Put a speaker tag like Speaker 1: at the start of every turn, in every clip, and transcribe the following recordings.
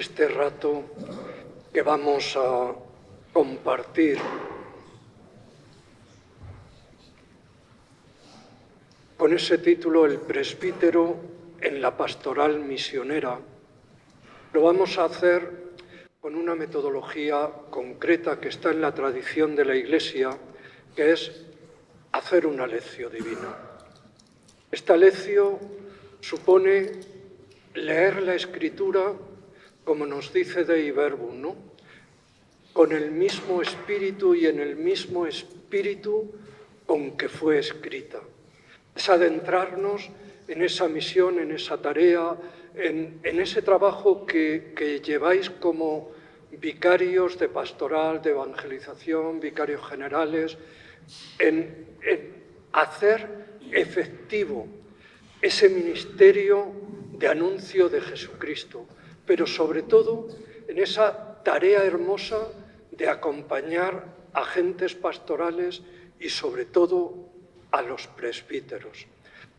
Speaker 1: este rato que vamos a compartir. Con ese título, El presbítero en la pastoral misionera. Lo vamos a hacer con una metodología concreta que está en la tradición de la Iglesia, que es hacer una lección divina. Esta lección supone leer la Escritura, como nos dice Dei Verbum, ¿no? Con el mismo espíritu y en el mismo espíritu con que fue escrita. Es adentrarnos en esa misión, en esa tarea, en ese trabajo que lleváis como vicarios de pastoral, de evangelización, vicarios generales, en hacer efectivo ese ministerio de anuncio de Jesucristo, pero sobre todo en esa tarea hermosa de acompañar a agentes pastorales y sobre todo a los presbíteros.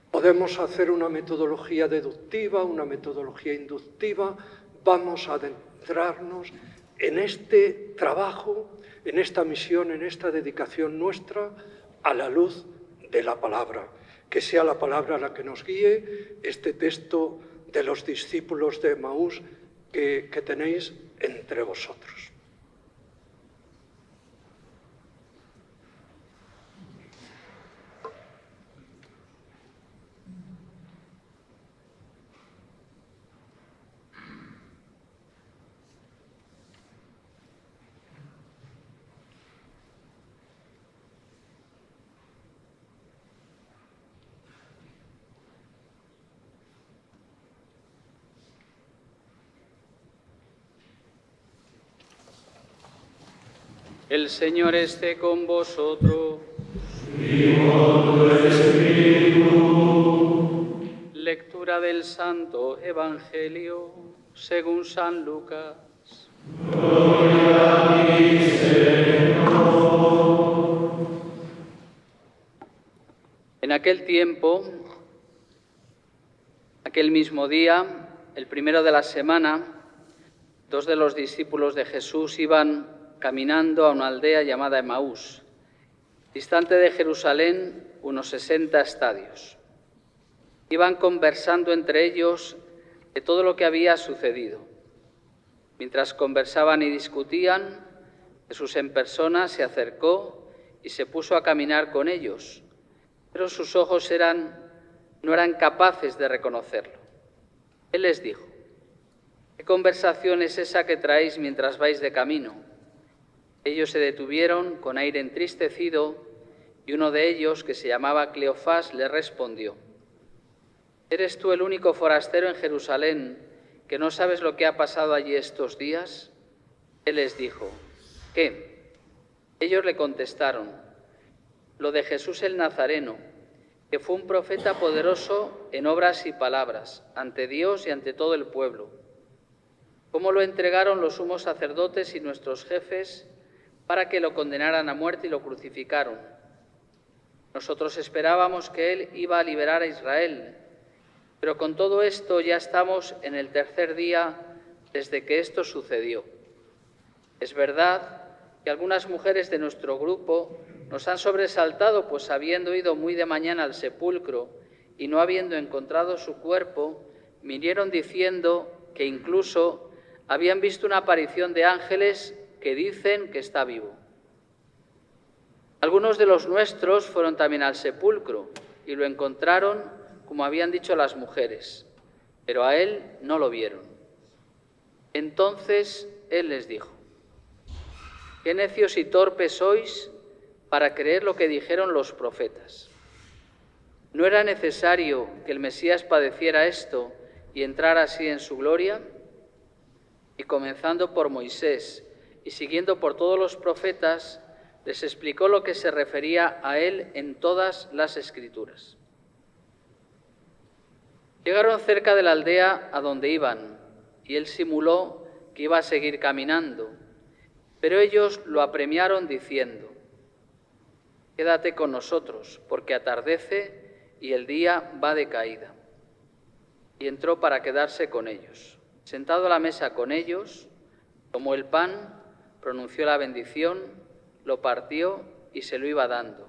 Speaker 1: Podemos hacer una metodología deductiva, una metodología inductiva. Vamos a adentrarnos en este trabajo, en esta misión, en esta dedicación nuestra a la luz de la palabra. Que sea la palabra la que nos guíe, este texto de los discípulos de Emaús que tenéis entre vosotros.
Speaker 2: El Señor esté con vosotros.
Speaker 3: Y con tu espíritu.
Speaker 2: Lectura del Santo Evangelio según San Lucas.
Speaker 3: Gloria a ti, Señor.
Speaker 2: En aquel tiempo, aquel mismo día, el primero de la semana, dos de los discípulos de Jesús iban caminando a una aldea llamada Emaús, distante de Jerusalén unos 60 estadios. Iban conversando entre ellos de todo lo que había sucedido. Mientras conversaban y discutían, Jesús en persona se acercó y se puso a caminar con ellos, pero sus ojos no eran capaces de reconocerlo. Él les dijo: ¿qué conversación es esa que traéis mientras vais de camino? Ellos se detuvieron con aire entristecido y uno de ellos, que se llamaba Cleofás, le respondió: ¿eres tú el único forastero en Jerusalén que no sabes lo que ha pasado allí estos días? Él les dijo: ¿qué? Ellos le contestaron: lo de Jesús el Nazareno, que fue un profeta poderoso en obras y palabras, ante Dios y ante todo el pueblo. ¿Cómo lo entregaron los sumos sacerdotes y nuestros jefes para que lo condenaran a muerte y lo crucificaron? Nosotros esperábamos que él iba a liberar a Israel, pero con todo esto ya estamos en el tercer día desde que esto sucedió. Es verdad que algunas mujeres de nuestro grupo nos han sobresaltado, pues habiendo ido muy de mañana al sepulcro y no habiendo encontrado su cuerpo, vinieron diciendo que incluso habían visto una aparición de ángeles que dicen que está vivo. Algunos de los nuestros fueron también al sepulcro y lo encontraron como habían dicho las mujeres, pero a él no lo vieron. Entonces él les dijo: qué necios y torpes sois para creer lo que dijeron los profetas. ¿No era necesario que el Mesías padeciera esto y entrara así en su gloria? Y comenzando por Moisés y siguiendo por todos los profetas, les explicó lo que se refería a él en todas las Escrituras. Llegaron cerca de la aldea a donde iban, y él simuló que iba a seguir caminando, pero ellos lo apremiaron diciendo: quédate con nosotros, porque atardece y el día va de caída. Y entró para quedarse con ellos. Sentado a la mesa con ellos, tomó el pan, pronunció la bendición, lo partió y se lo iba dando.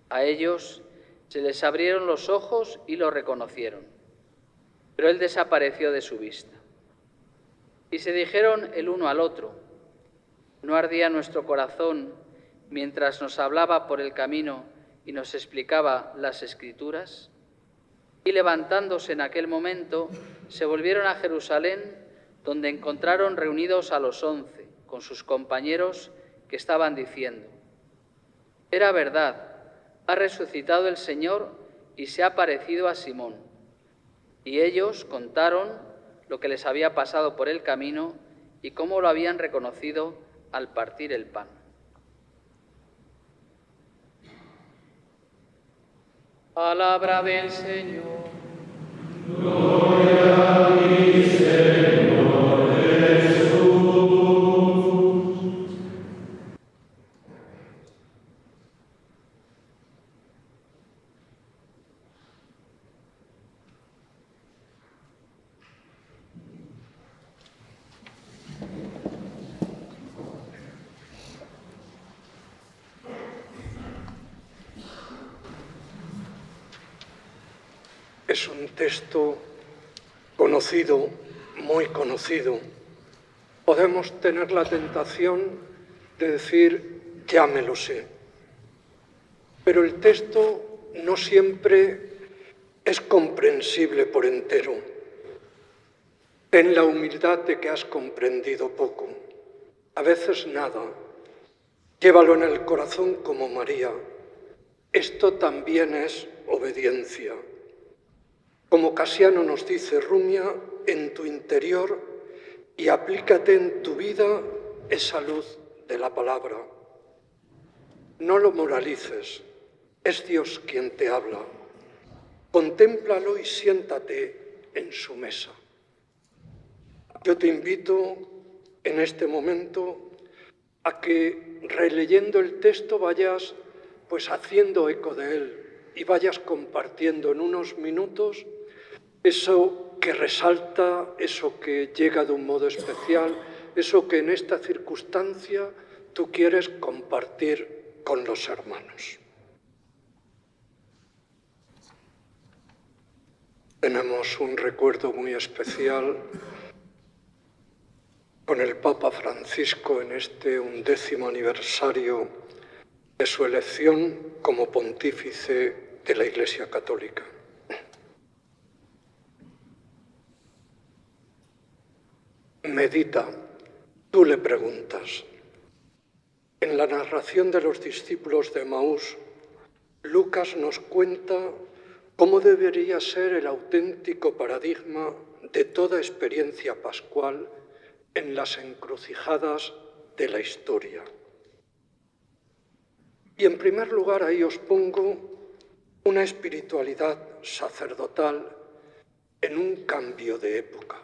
Speaker 2: A ellos se les abrieron los ojos y lo reconocieron, pero él desapareció de su vista. Y se dijeron el uno al otro: ¿no ardía nuestro corazón mientras nos hablaba por el camino y nos explicaba las Escrituras? Y levantándose en aquel momento, se volvieron a Jerusalén, donde encontraron reunidos a los 11, con sus compañeros, que estaban diciendo: era verdad, ha resucitado el Señor y se ha aparecido a Simón. Y ellos contaron lo que les había pasado por el camino y cómo lo habían reconocido al partir el pan. Palabra del Señor.
Speaker 3: Gloria a ti, Señor Jesús.
Speaker 1: Es un texto conocido, muy conocido. Podemos tener la tentación de decir, ya me lo sé. Pero el texto no siempre es comprensible por entero. Ten la humildad de que has comprendido poco, a veces nada. Llévalo en el corazón como María. Esto también es obediencia. Como Casiano nos dice, rumia en tu interior y aplícate en tu vida esa luz de la palabra. No lo moralices, es Dios quien te habla. Contémplalo y siéntate en su mesa. Yo te invito en este momento a que, releyendo el texto, vayas pues haciendo eco de él y vayas compartiendo en unos minutos eso que resalta, eso que llega de un modo especial, eso que en esta circunstancia tú quieres compartir con los hermanos. Tenemos un recuerdo muy especial con el Papa Francisco en este 11º aniversario de su elección como pontífice de la Iglesia Católica. Medita, tú le preguntas. En la narración de los discípulos de Emaús, Lucas nos cuenta cómo debería ser el auténtico paradigma de toda experiencia pascual en las encrucijadas de la historia. Y en primer lugar ahí os pongo una espiritualidad sacerdotal en un cambio de época.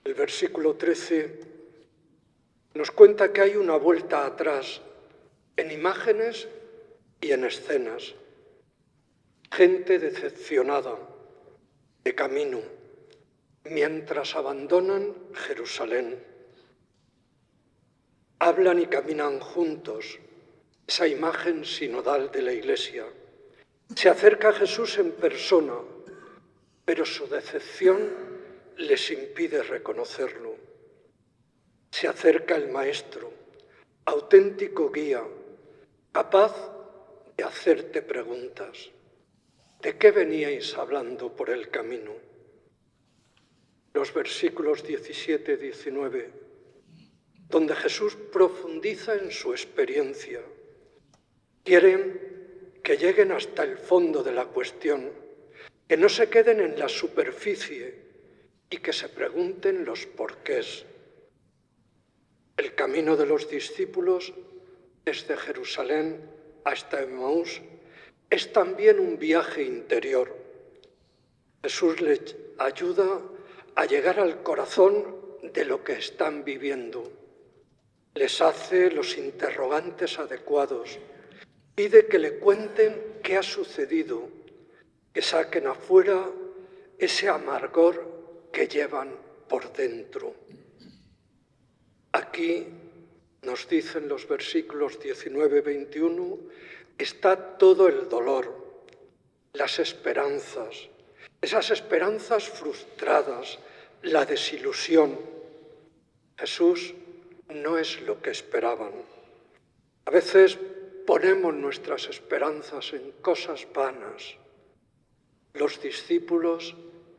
Speaker 1: El versículo 13 nos cuenta que hay una vuelta atrás en imágenes y en escenas. Gente decepcionada, de camino, mientras abandonan Jerusalén. Hablan y caminan juntos, esa imagen sinodal de la Iglesia. Se acerca a Jesús en persona, pero su decepción les impide reconocerlo. Se acerca el Maestro, auténtico guía, capaz de hacerte preguntas. ¿De qué veníais hablando por el camino? Los versículos 17-19, donde Jesús profundiza en su experiencia. Quieren que lleguen hasta el fondo de la cuestión, que no se queden en la superficie y que se pregunten los porqués. El camino de los discípulos desde Jerusalén hasta Emaús es también un viaje interior. Jesús les ayuda a llegar al corazón de lo que están viviendo. Les hace los interrogantes adecuados. Pide que le cuenten qué ha sucedido, que saquen afuera ese amargor que llevan por dentro. Aquí nos dicen los versículos 19-21, está todo el dolor, las esperanzas, esas esperanzas frustradas, la desilusión. Jesús no es lo que esperaban. A veces ponemos nuestras esperanzas en cosas vanas. Los discípulos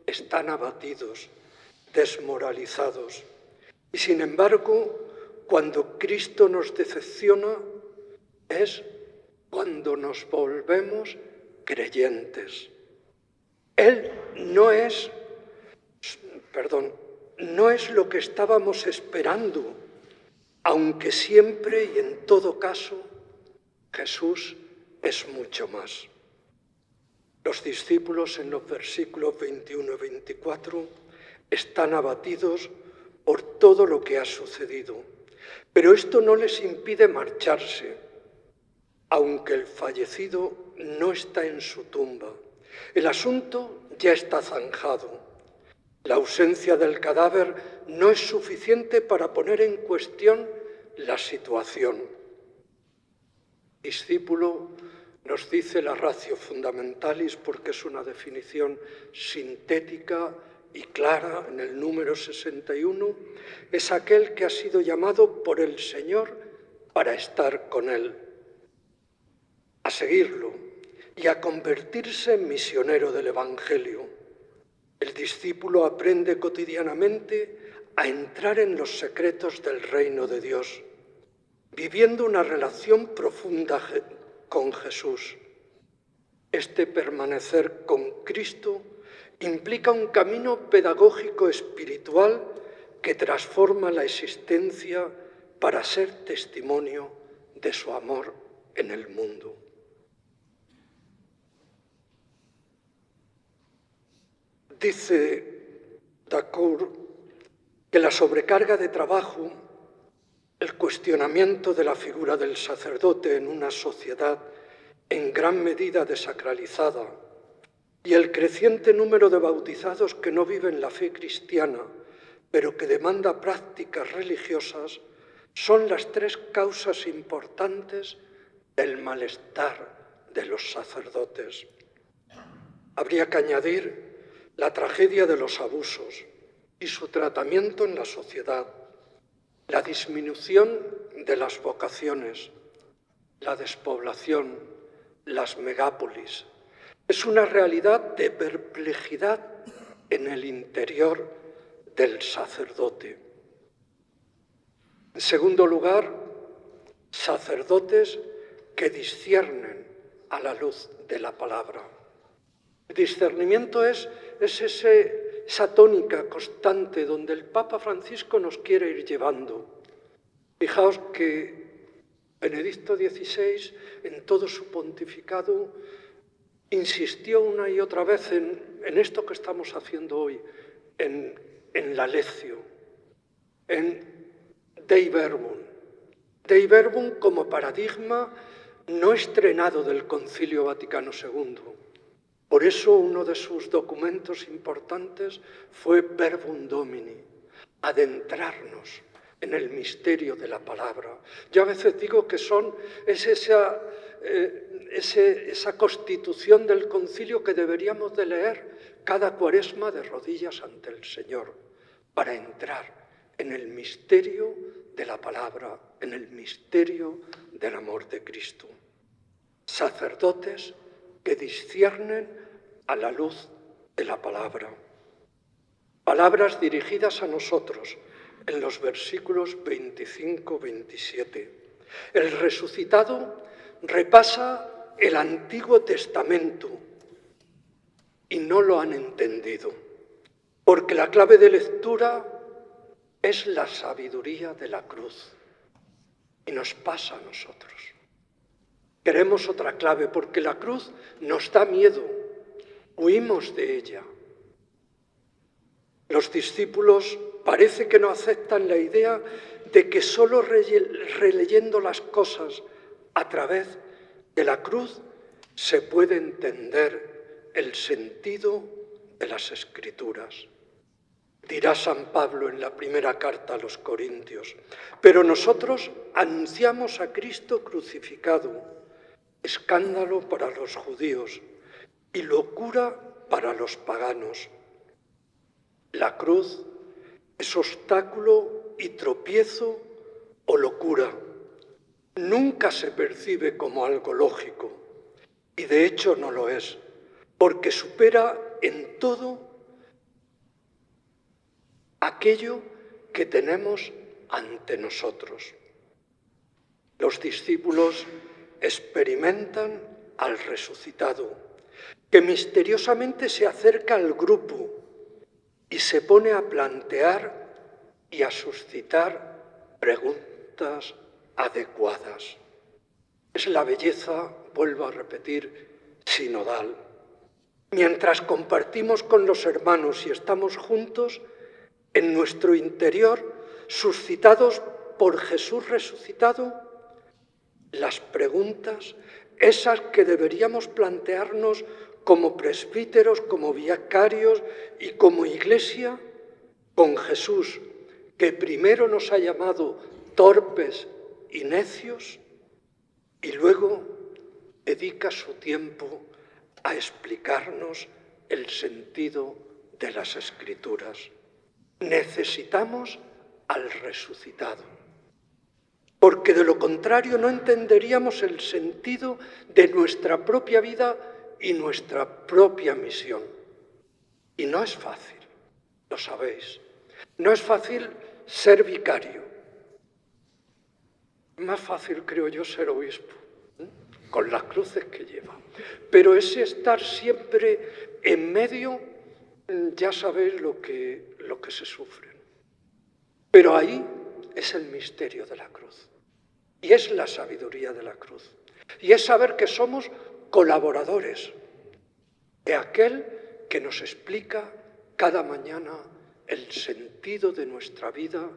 Speaker 1: están abatidos, desmoralizados. Y sin embargo, cuando Cristo nos decepciona, es cuando nos volvemos creyentes. Él no es lo que estábamos esperando, aunque siempre y en todo caso Jesús es mucho más. Los discípulos en los versículos 21 y 24 están abatidos por todo lo que ha sucedido, pero esto no les impide marcharse, aunque el fallecido no está en su tumba. El asunto ya está zanjado. La ausencia del cadáver no es suficiente para poner en cuestión la situación. Discípulo nos dice la ratio fundamentalis, porque es una definición sintética y clara en el número 61, es aquel que ha sido llamado por el Señor para estar con Él, a seguirlo y a convertirse en misionero del Evangelio. El discípulo aprende cotidianamente a entrar en los secretos del reino de Dios, viviendo una relación profunda con Jesús. Este permanecer con Cristo implica un camino pedagógico espiritual que transforma la existencia para ser testimonio de su amor en el mundo. Dice Dacour que la sobrecarga de trabajo, el cuestionamiento de la figura del sacerdote en una sociedad en gran medida desacralizada y el creciente número de bautizados que no viven la fe cristiana, pero que demanda prácticas religiosas, son las tres causas importantes del malestar de los sacerdotes. Habría que añadir la tragedia de los abusos y su tratamiento en la sociedad, la disminución de las vocaciones, la despoblación, las megápolis. Es una realidad de perplejidad en el interior del sacerdote. En segundo lugar, sacerdotes que disciernen a la luz de la palabra. El discernimiento es esa tónica constante donde el Papa Francisco nos quiere ir llevando. Fijaos que Benedicto XVI, en todo su pontificado, insistió una y otra vez en esto que estamos haciendo hoy, en la lectio, en Dei Verbum. Dei Verbum como paradigma no estrenado del Concilio Vaticano II. Por eso uno de sus documentos importantes fue Verbum Domini, adentrarnos en el misterio de la palabra. Yo a veces digo que es esa constitución del concilio que deberíamos de leer cada cuaresma de rodillas ante el Señor, para entrar en el misterio de la palabra, en el misterio del amor de Cristo. Sacerdotes que disciernen a la luz de la palabra. Palabras dirigidas a nosotros en los versículos 25-27. El resucitado repasa el Antiguo Testamento y no lo han entendido, porque la clave de lectura es la sabiduría de la cruz y nos pasa a nosotros. Queremos otra clave porque la cruz nos da miedo, huimos de ella. Los discípulos parece que no aceptan la idea de que solo releyendo las cosas a través de la cruz se puede entender el sentido de las Escrituras. Dirá San Pablo en la primera carta a los Corintios, pero nosotros anunciamos a Cristo crucificado, escándalo para los judíos y locura para los paganos. La cruz es obstáculo y tropiezo o locura. Nunca se percibe como algo lógico, y de hecho no lo es, porque supera en todo aquello que tenemos ante nosotros. Los discípulos experimentan al resucitado, que misteriosamente se acerca al grupo y se pone a plantear y a suscitar preguntas adecuadas. Es la belleza, vuelvo a repetir, sinodal. Mientras compartimos con los hermanos y estamos juntos, en nuestro interior, suscitados por Jesús resucitado, las preguntas, esas que deberíamos plantearnos como presbíteros, como vicarios y como iglesia, con Jesús, que primero nos ha llamado torpes y necios, y luego dedica su tiempo a explicarnos el sentido de las Escrituras. Necesitamos al resucitado, porque de lo contrario no entenderíamos el sentido de nuestra propia vida y nuestra propia misión. Y no es fácil, lo sabéis. No es fácil ser vicario. Más fácil, creo yo, ser obispo, con las cruces que lleva. Pero ese estar siempre en medio, ya sabéis lo que se sufre. Pero ahí es el misterio de la cruz. Y es la sabiduría de la cruz. Y es saber que somos colaboradores de aquel que nos explica cada mañana el sentido de nuestra vida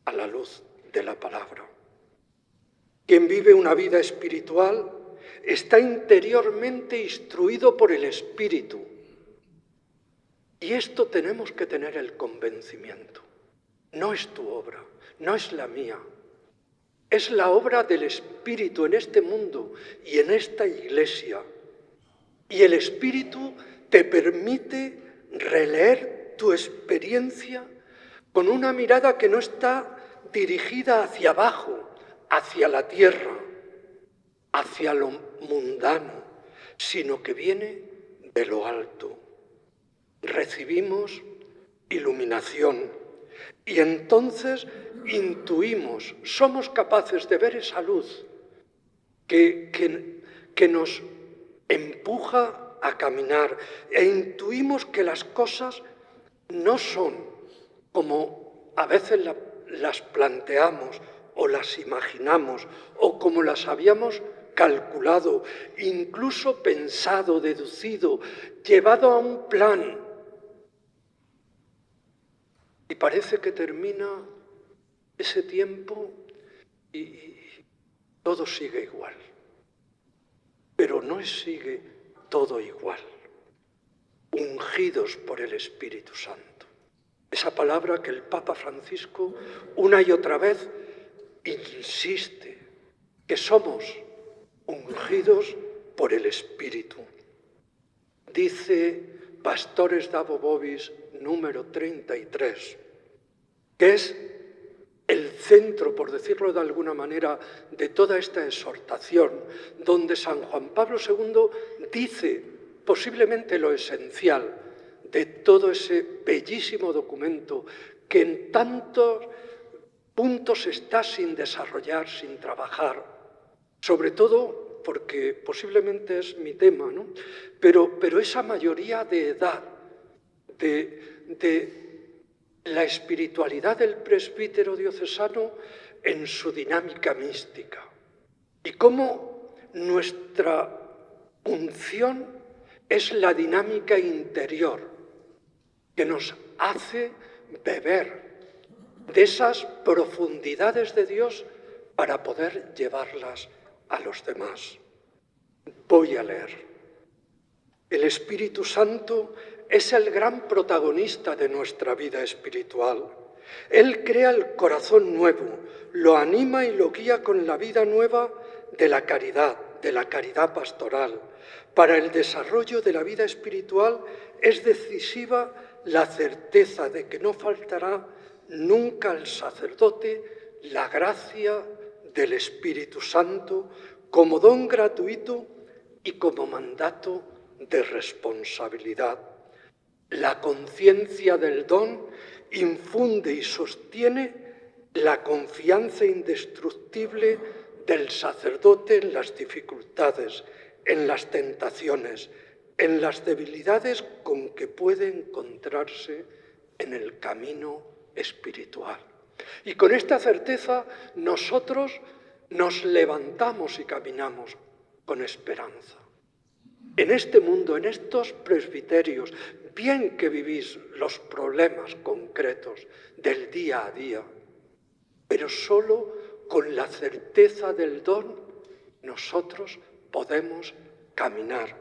Speaker 1: a la luz de la palabra. Quien vive una vida espiritual está interiormente instruido por el Espíritu. Y esto tenemos que tener el convencimiento. No es tu obra, no es la mía. Es la obra del Espíritu en este mundo y en esta iglesia. Y el Espíritu te permite releer tu experiencia con una mirada que no está dirigida hacia abajo, hacia la tierra, hacia lo mundano, sino que viene de lo alto. Recibimos iluminación y entonces intuimos, somos capaces de ver esa luz que nos empuja a caminar e intuimos que las cosas no son como a veces las planteamos o las imaginamos o como las habíamos calculado, incluso pensado, deducido, llevado a un plan. Y parece que termina ese tiempo y todo sigue igual. Pero no sigue todo igual. Ungidos por el Espíritu Santo. Esa palabra que el Papa Francisco una y otra vez insiste, que somos ungidos por el Espíritu. Dice Pastores Dabo Vobis número 33, que es el centro, por decirlo de alguna manera, de toda esta exhortación, donde San Juan Pablo II dice posiblemente lo esencial de todo ese bellísimo documento que en tantos puntos está sin desarrollar, sin trabajar, sobre todo porque posiblemente es mi tema, ¿no? Pero esa mayoría de edad, de la espiritualidad del presbítero diocesano en su dinámica mística y cómo nuestra unción es la dinámica interior que nos hace beber de esas profundidades de Dios para poder llevarlas a los demás. Voy a leer. El Espíritu Santo es el gran protagonista de nuestra vida espiritual. Él crea el corazón nuevo, lo anima y lo guía con la vida nueva de la caridad pastoral. Para el desarrollo de la vida espiritual es decisiva la certeza de que no faltará nunca al sacerdote la gracia del Espíritu Santo como don gratuito y como mandato de responsabilidad. La conciencia del don infunde y sostiene la confianza indestructible del sacerdote en las dificultades, en las tentaciones, en las debilidades con que puede encontrarse en el camino espiritual. Y con esta certeza nosotros nos levantamos y caminamos con esperanza. En este mundo, en estos presbiterios, bien que vivís los problemas concretos del día a día, pero solo con la certeza del don nosotros podemos caminar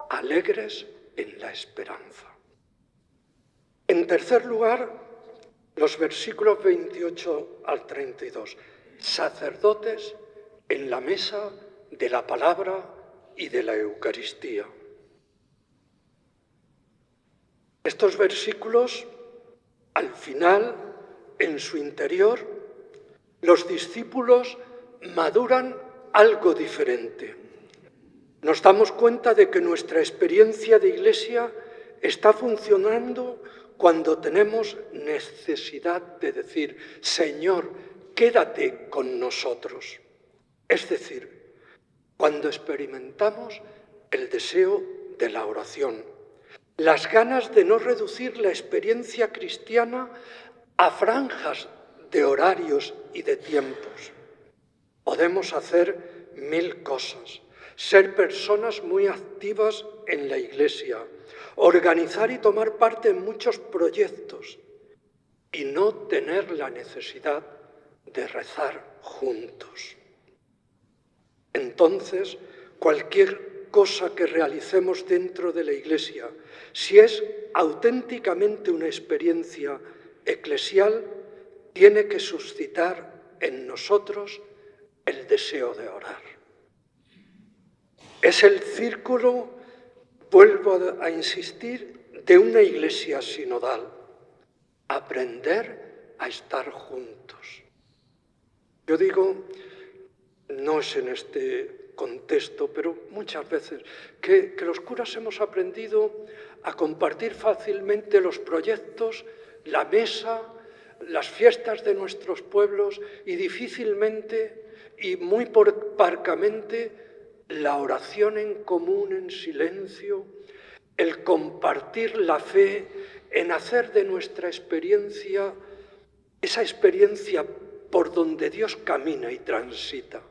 Speaker 1: alegres en la esperanza. En tercer lugar, los versículos 28 al 32, sacerdotes en la mesa de la palabra y de la Eucaristía. Estos versículos, al final, en su interior, los discípulos maduran algo diferente. Nos damos cuenta de que nuestra experiencia de Iglesia está funcionando cuando tenemos necesidad de decir, Señor, quédate con nosotros. Es decir, cuando experimentamos el deseo de la oración, las ganas de no reducir la experiencia cristiana a franjas de horarios y de tiempos. Podemos hacer 1000 cosas, ser personas muy activas en la Iglesia, organizar y tomar parte en muchos proyectos y no tener la necesidad de rezar juntos. Entonces, cualquier cosa que realicemos dentro de la Iglesia, si es auténticamente una experiencia eclesial, tiene que suscitar en nosotros el deseo de orar. Es el círculo, vuelvo a insistir, de una Iglesia sinodal. Aprender a estar juntos. Yo digo, no es en este contexto, pero muchas veces, que los curas hemos aprendido a compartir fácilmente los proyectos, la mesa, las fiestas de nuestros pueblos y difícilmente y muy parcamente la oración en común, en silencio, el compartir la fe, en hacer de nuestra experiencia esa experiencia por donde Dios camina y transita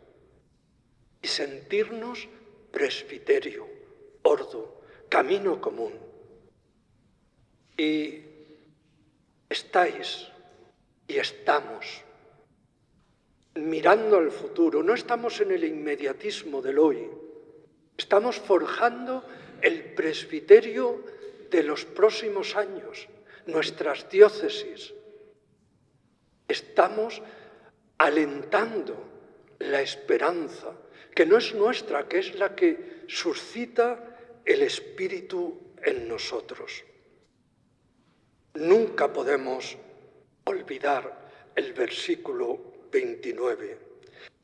Speaker 1: y sentirnos presbiterio, ordo, camino común. Y estáis y estamos mirando al futuro, no estamos en el inmediatismo del hoy, estamos forjando el presbiterio de los próximos años, nuestras diócesis. Estamos alentando la esperanza, que no es nuestra, que es la que suscita el Espíritu en nosotros. Nunca podemos olvidar el versículo 29.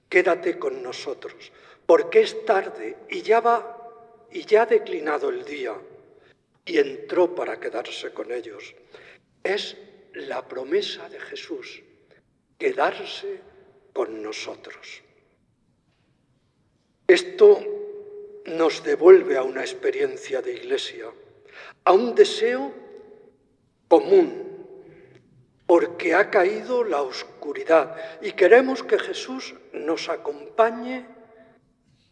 Speaker 1: Quédate con nosotros, porque es tarde y ya ha declinado el día, y entró para quedarse con ellos. Es la promesa de Jesús, quedarse con nosotros. Esto nos devuelve a una experiencia de Iglesia, a un deseo común, porque ha caído la oscuridad y queremos que Jesús nos acompañe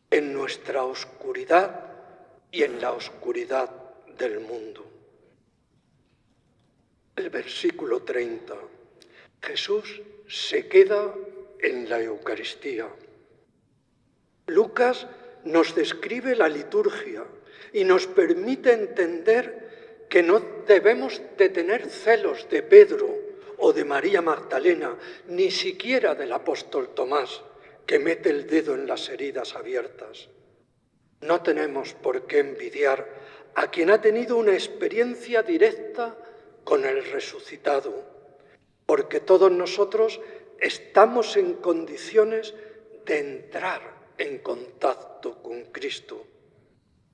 Speaker 1: en nuestra oscuridad y en la oscuridad del mundo. El versículo 30. Jesús se queda en la Eucaristía. Lucas nos describe la liturgia y nos permite entender que no debemos de tener celos de Pedro o de María Magdalena, ni siquiera del apóstol Tomás, que mete el dedo en las heridas abiertas. No tenemos por qué envidiar a quien ha tenido una experiencia directa con el resucitado, porque todos nosotros estamos en condiciones de entrar en contacto con Cristo.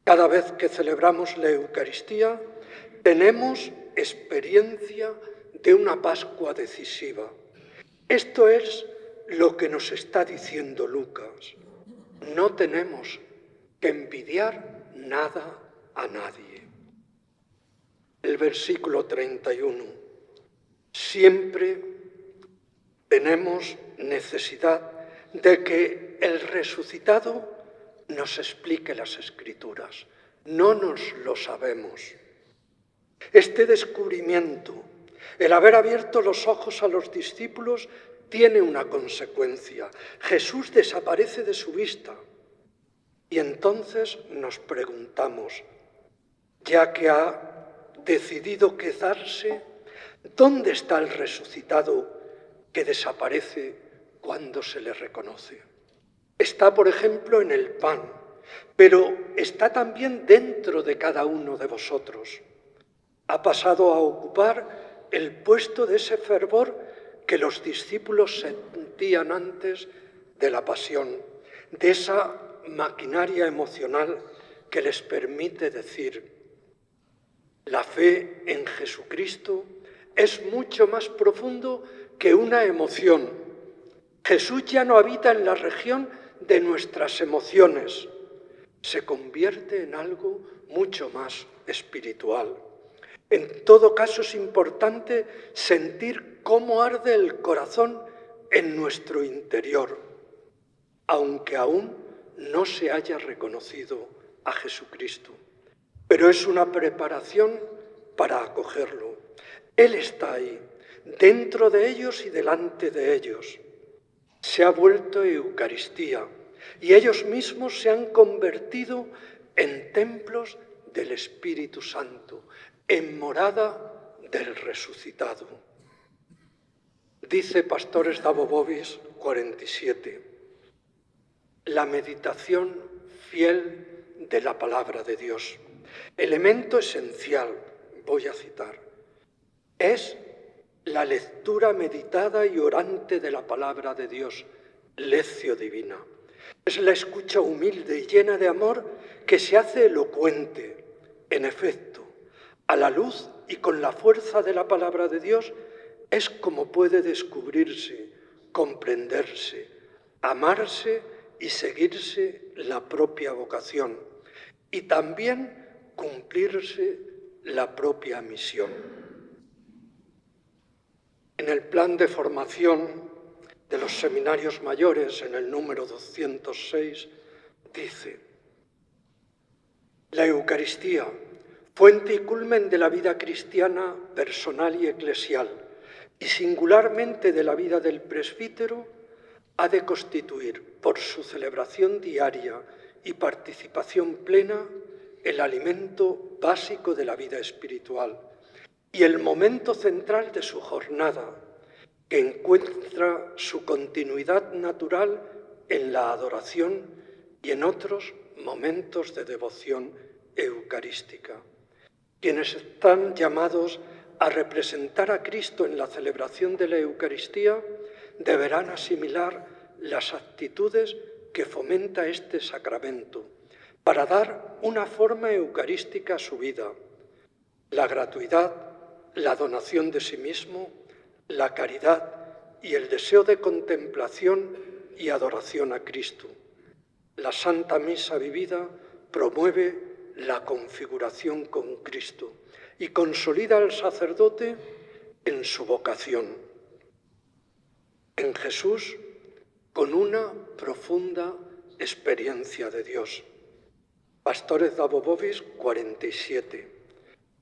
Speaker 1: Cada vez que celebramos la Eucaristía, tenemos experiencia de una Pascua decisiva. Esto es lo que nos está diciendo Lucas. No tenemos que envidiar nada a nadie. El versículo 31. Siempre tenemos necesidad de que el resucitado nos explique las Escrituras. No nos lo sabemos. Este descubrimiento, el haber abierto los ojos a los discípulos, tiene una consecuencia. Jesús desaparece de su vista. Y entonces nos preguntamos, ya que ha decidido quedarse, ¿dónde está el resucitado que desaparece cuando se le reconoce? Está, por ejemplo, en el pan, pero está también dentro de cada uno de vosotros. Ha pasado a ocupar el puesto de ese fervor que los discípulos sentían antes de la pasión, de esa maquinaria emocional que les permite decir: la fe en Jesucristo es mucho más profundo que una emoción. Jesús ya no habita en la región de nuestras emociones, se convierte en algo mucho más espiritual. En todo caso es importante sentir cómo arde el corazón en nuestro interior, aunque aún no se haya reconocido a Jesucristo. Pero es una preparación para acogerlo. Él está ahí, dentro de ellos y delante de ellos. Se ha vuelto Eucaristía y ellos mismos se han convertido en templos del Espíritu Santo, en morada del resucitado. Dice Pastores Davobovis 47, la meditación fiel de la palabra de Dios. Elemento esencial, voy a citar, es la lectura meditada y orante de la palabra de Dios, lectio divina. Es la escucha humilde y llena de amor que se hace elocuente. En efecto, a la luz y con la fuerza de la palabra de Dios es como puede descubrirse, comprenderse, amarse y seguirse la propia vocación y también cumplirse la propia misión. En el plan de formación de los seminarios mayores, en el número 206, dice: la Eucaristía, fuente y culmen de la vida cristiana personal y eclesial, y singularmente de la vida del presbítero, ha de constituir, por su celebración diaria y participación plena, el alimento básico de la vida espiritual y el momento central de su jornada, que encuentra su continuidad natural en la adoración y en otros momentos de devoción eucarística. Quienes están llamados a representar a Cristo en la celebración de la Eucaristía deberán asimilar las actitudes que fomenta este sacramento para dar una forma eucarística a su vida: la gratuidad, la donación de sí mismo, la caridad y el deseo de contemplación y adoración a Cristo. La Santa Misa vivida promueve la configuración con Cristo y consolida al sacerdote en su vocación, en Jesús, con una profunda experiencia de Dios. Pastores Davobovis 47.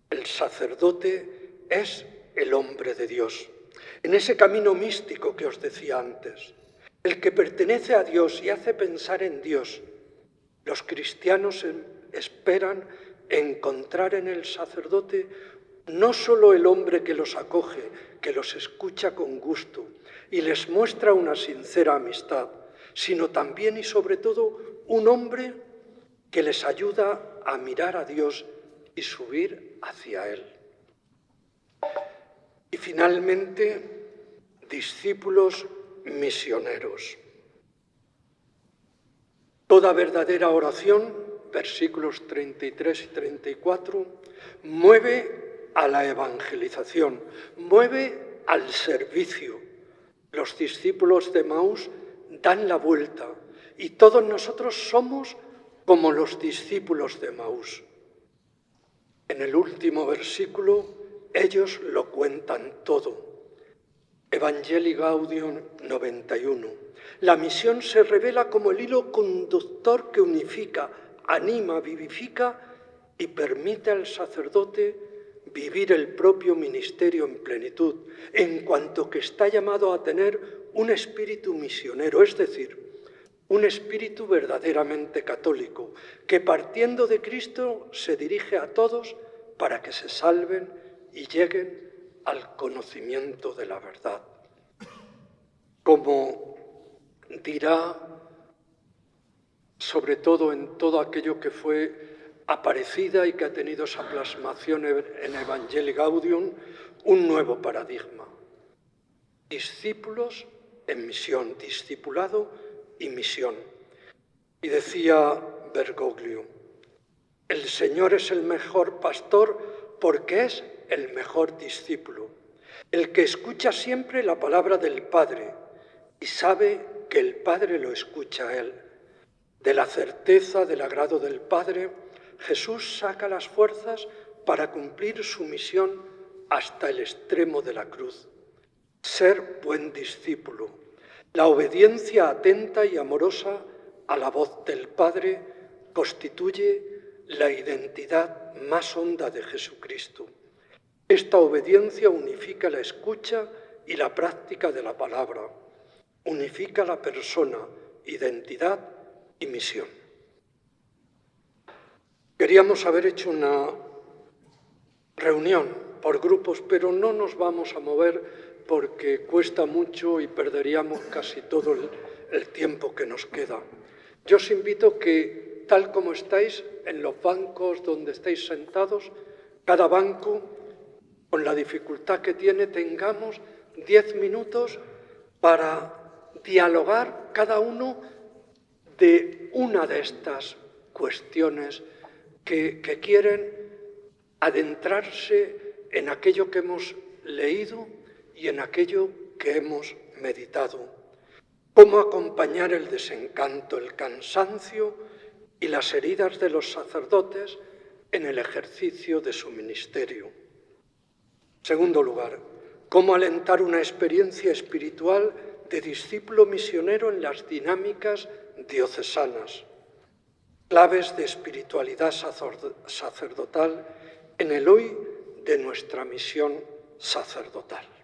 Speaker 1: El sacerdote es el hombre de Dios. En ese camino místico que os decía antes, el que pertenece a Dios y hace pensar en Dios, los cristianos esperan encontrar en el sacerdote no solo el hombre que los acoge, que los escucha con gusto y les muestra una sincera amistad, sino también y sobre todo un hombre que les ayuda a mirar a Dios y subir hacia Él. Y finalmente, discípulos misioneros. Toda verdadera oración, versículos 33 y 34, mueve a la evangelización, mueve al servicio. Los discípulos de Emaús dan la vuelta y todos nosotros somos como los discípulos de Emaús. En el último versículo, ellos lo cuentan todo. Evangelii Gaudium 91. La misión se revela como el hilo conductor que unifica, anima, vivifica y permite al sacerdote vivir el propio ministerio en plenitud, en cuanto que está llamado a tener un espíritu misionero, es decir, un espíritu verdaderamente católico, que partiendo de Cristo se dirige a todos para que se salven y lleguen al conocimiento de la verdad. Como dirá, sobre todo en todo aquello que fue aparecida y que ha tenido esa plasmación en Evangelii Gaudium, un nuevo paradigma. Discípulos en misión, discipulado y misión. Y decía Bergoglio, el Señor es el mejor pastor porque es el mejor discípulo, el que escucha siempre la palabra del Padre y sabe que el Padre lo escucha a él. De la certeza del agrado del Padre, Jesús saca las fuerzas para cumplir su misión hasta el extremo de la cruz. Ser buen discípulo, la obediencia atenta y amorosa a la voz del Padre constituye la identidad más honda de Jesucristo. Esta obediencia unifica la escucha y la práctica de la palabra, unifica la persona, identidad y misión. Queríamos haber hecho una reunión por grupos, pero no nos vamos a mover porque cuesta mucho y perderíamos casi todo el tiempo que nos queda. Yo os invito que, tal como estáis, en los bancos donde estáis sentados, cada banco, con la dificultad que tiene, tengamos 10 minutos para dialogar cada uno de una de estas cuestiones que quieren adentrarse en aquello que hemos leído y en aquello que hemos meditado. Cómo acompañar el desencanto, el cansancio y las heridas de los sacerdotes en el ejercicio de su ministerio. Segundo lugar, cómo alentar una experiencia espiritual de discípulo misionero en las dinámicas diocesanas. Claves de espiritualidad sacerdotal en el hoy de nuestra misión sacerdotal.